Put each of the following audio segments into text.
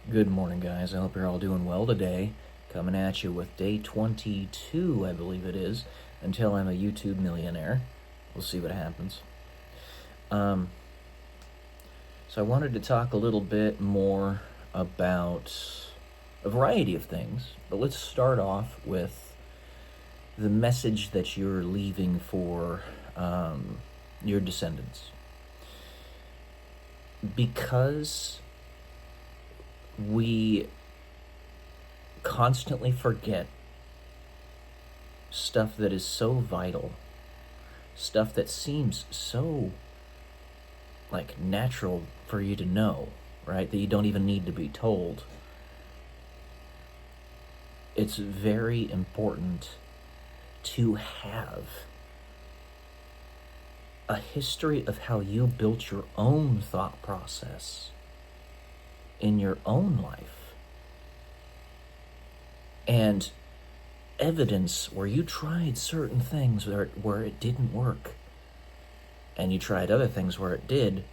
Good morning, guys. I hope you're all doing well today. Coming at you with day 22, I believe it is, until I'm a YouTube millionaire. We'll see what happens. So I wanted to talk a little bit more about a variety of things, but let's start off with the message that you're leaving for your descendants. Because we constantly forget stuff that is so vital, stuff that seems so natural for you to know, right? That you don't even need to be told. It's very important to have a history of how you built your own thought process in your own life, and evidence where you tried certain things where it didn't work, and you tried other things where it did,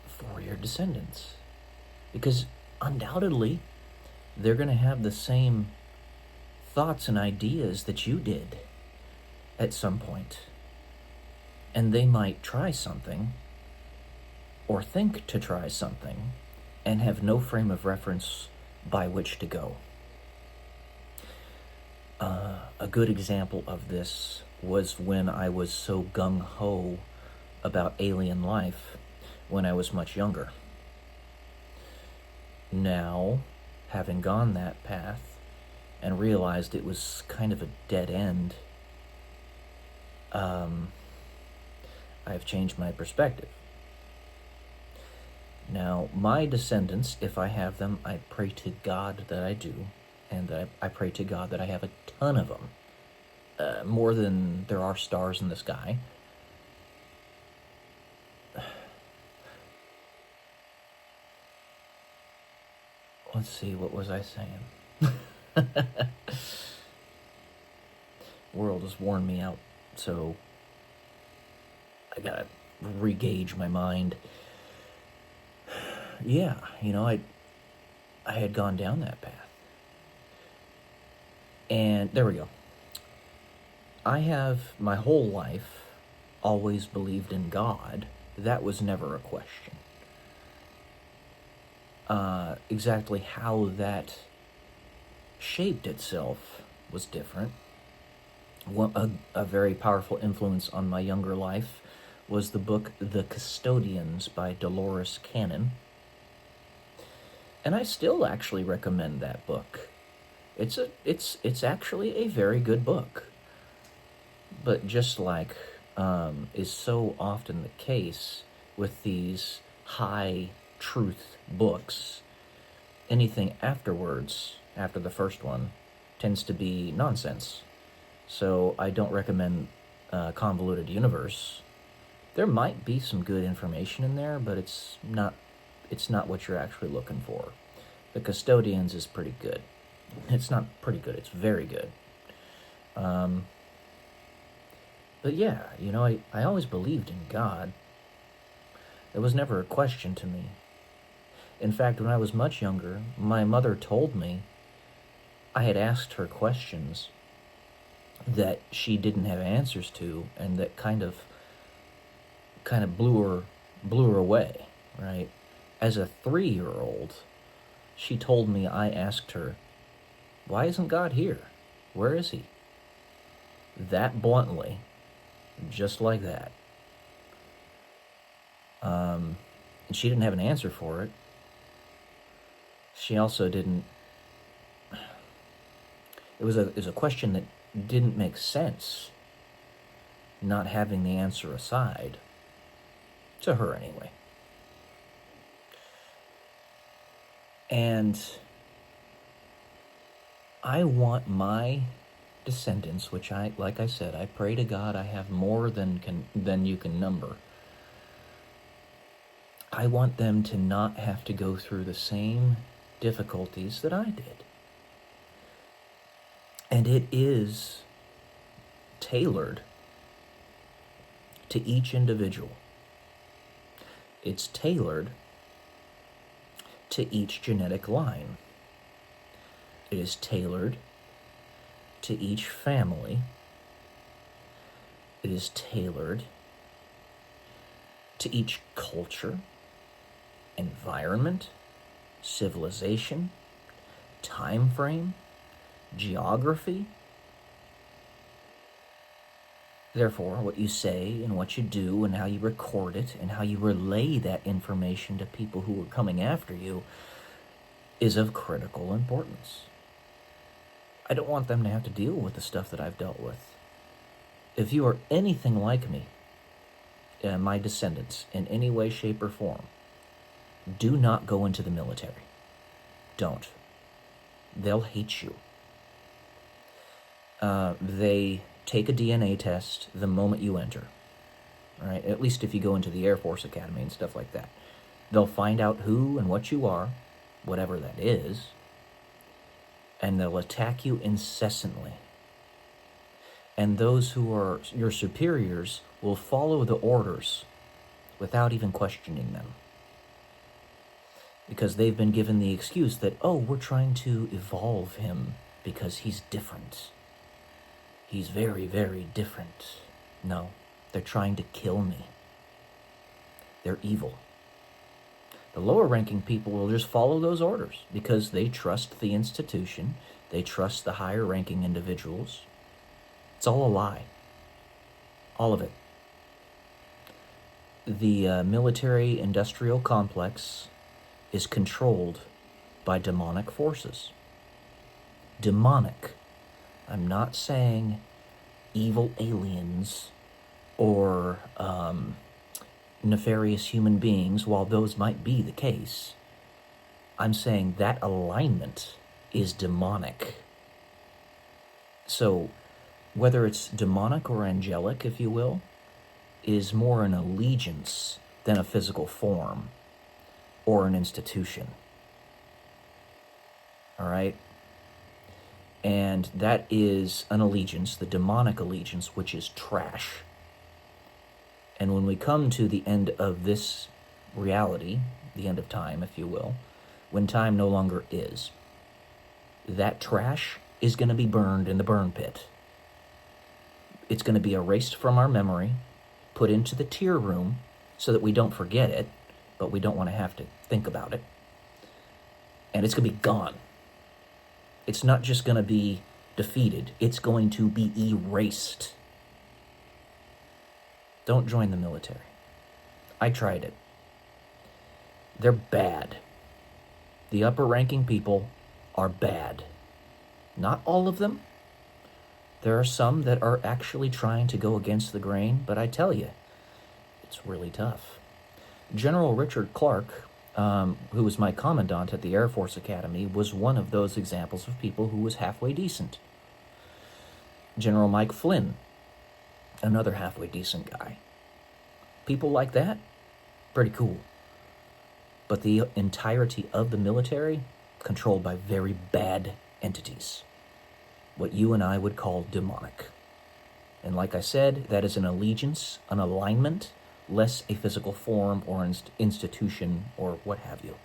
for your descendants. Because undoubtedly, they're going to have the same thoughts and ideas that you did at some point. And they might try something, or think to try something, and have no frame of reference by which to go. A good example of this was when I was so gung-ho about alien life when I was much younger. Now, having gone that path and realized it was kind of a dead end, I've changed my perspective. Now, my descendants, if I have them, I pray to God that I do, and that I pray to God that I have a ton of them, more than there are stars in the sky. Let's see, what was I saying? World has worn me out, so I gotta re-gauge my mind. Yeah, I had gone down that path. And there we go. I have my whole life always believed in God. That was never a question. Exactly how that shaped itself was different. A very powerful influence on my younger life was the book The Custodians by Dolores Cannon. And I still actually recommend that book. It's actually a very good book. But just like is so often the case with these high truth books, anything afterwards, after the first one, tends to be nonsense. So I don't recommend Convoluted Universe. There might be some good information in there, but it's not what you're actually looking for. The Custodians is pretty good. It's not pretty good, it's very good. But yeah, I always believed in God. It was never a question to me. In fact, when I was much younger, my mother told me I had asked her questions that she didn't have answers to, and that kind of blew her away, right? As a 3-year-old, she told me I asked her, "Why isn't God here? Where is he?" That bluntly, just like that. And she didn't have an answer for it. She also didn't. It was a question that didn't make sense, not having the answer aside. To her, anyway. And I want my descendants, which like I said, I pray to God I have more than you can number. I want them to not have to go through the same difficulties that I did. And it is tailored to each individual. It's tailored to each genetic line. It is tailored to each family. It is tailored to each culture, environment, civilization, time frame, geography. Therefore, what you say and what you do and how you record it and how you relay that information to people who are coming after you is of critical importance. I don't want them to have to deal with the stuff that I've dealt with. If you are anything like me, my descendants, in any way, shape, or form, do not go into the military. Don't. They'll hate you. They take a DNA test the moment you enter, right? At least if you go into the Air Force Academy and stuff like that. They'll find out who and what you are, whatever that is, and they'll attack you incessantly. And those who are your superiors will follow the orders without even questioning them. Because they've been given the excuse that, oh, we're trying to evolve him because he's different. He's very, very different. No, they're trying to kill me. They're evil. The lower-ranking people will just follow those orders because they trust the institution. They trust the higher-ranking individuals. It's all a lie. All of it. The military-industrial complex is controlled by demonic forces. Demonic. I'm not saying evil aliens or nefarious human beings, while those might be the case. I'm saying that alignment is demonic. So, whether it's demonic or angelic, if you will, is more an allegiance than a physical form or an institution. All right? And that is an allegiance, the demonic allegiance, which is trash. And when we come to the end of this reality, the end of time, if you will, when time no longer is, that trash is going to be burned in the burn pit. It's going to be erased from our memory, put into the tear room so that we don't forget it, but we don't want to have to think about it. And it's going to be gone. It's not just going to be defeated. It's going to be erased. Don't join the military. I tried it. They're bad. The upper-ranking people are bad. Not all of them. There are some that are actually trying to go against the grain, but I tell you, it's really tough. General Richard Clark, who was my commandant at the Air Force Academy, was one of those examples of people who was halfway decent. General Mike Flynn, another halfway decent guy. People like that, pretty cool. But the entirety of the military, controlled by very bad entities. What you and I would call demonic. And like I said, that is an allegiance, an alignment, less a physical form or institution or what have you.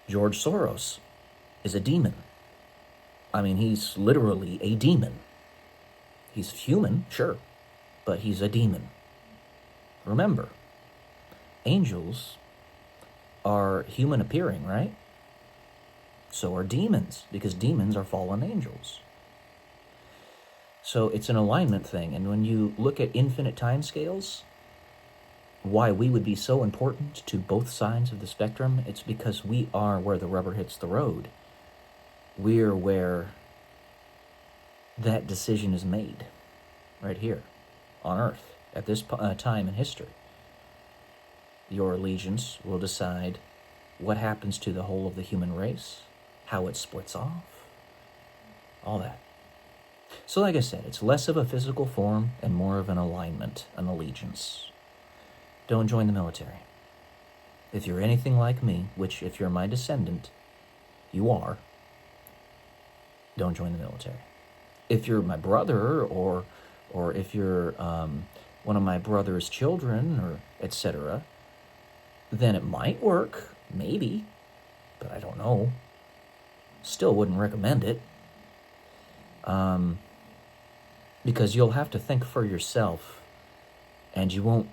George Soros is a demon. I mean, he's literally a demon. He's human, sure, but he's a demon. Remember, angels are human appearing, right? So are demons, because demons are fallen angels. So it's an alignment thing, and when you look at infinite timescales, why we would be so important to both sides of the spectrum, it's because we are where the rubber hits the road. We're where that decision is made, right here on Earth, at this time in history. Your allegiance will decide what happens to the whole of the human race, how it splits off, all that. So like I said, it's less of a physical form and more of an alignment, an allegiance. Don't join the military. If you're anything like me, which if you're my descendant, you are, don't join the military. If you're my brother or if you're one of my brother's children or etc., then it might work, Maybe, but I don't know. Still wouldn't recommend it. Because you'll have to think for yourself, and you won't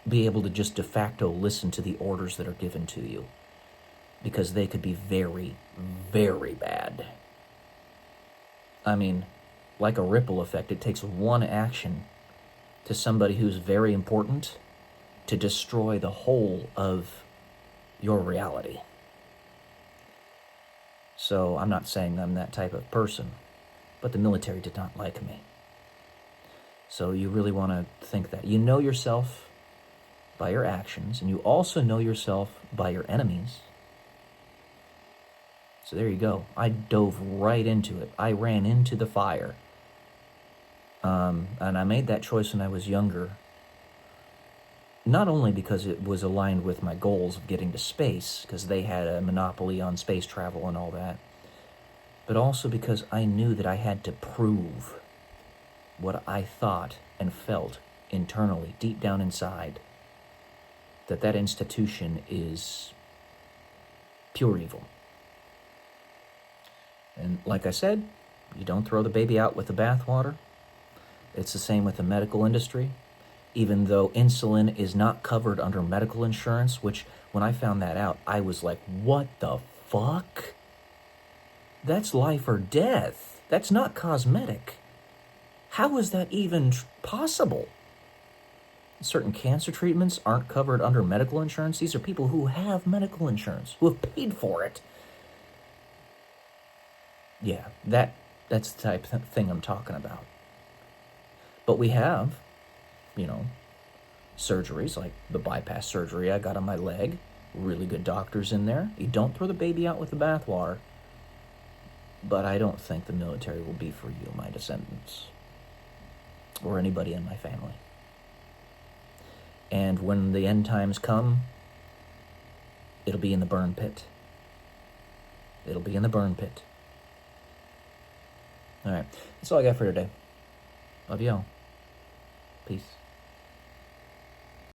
be able to just de facto listen to the orders that are given to you, because they could be very, very bad. I mean, like a ripple effect, it takes one action to somebody who's very important to destroy the whole of your reality. So I'm not saying I'm that type of person, but the military did not like me. So you really want to think that. You know yourself by your actions, and you also know yourself by your enemies. So there you go. I dove right into it. I ran into the fire. And I made that choice when I was younger, not only because it was aligned with my goals of getting to space, because they had a monopoly on space travel and all that, but also because I knew that I had to prove what I thought and felt internally, deep down inside, that institution is pure evil. And like I said, you don't throw the baby out with the bathwater. It's the same with the medical industry. Even though insulin is not covered under medical insurance, which when I found that out, I was like, what the fuck? That's life or death. That's not cosmetic. How is that even possible? Certain cancer treatments aren't covered under medical insurance. These are people who have medical insurance, who have paid for it. Yeah, that's the type of thing I'm talking about. But we have, surgeries like the bypass surgery I got on my leg. Really good doctors in there. You don't throw the baby out with the bathwater. But I don't think the military will be for you, my descendants, or anybody in my family. And when the end times come, it'll be in the burn pit. It'll be in the burn pit. All right, that's all I got for today. Love y'all. Peace.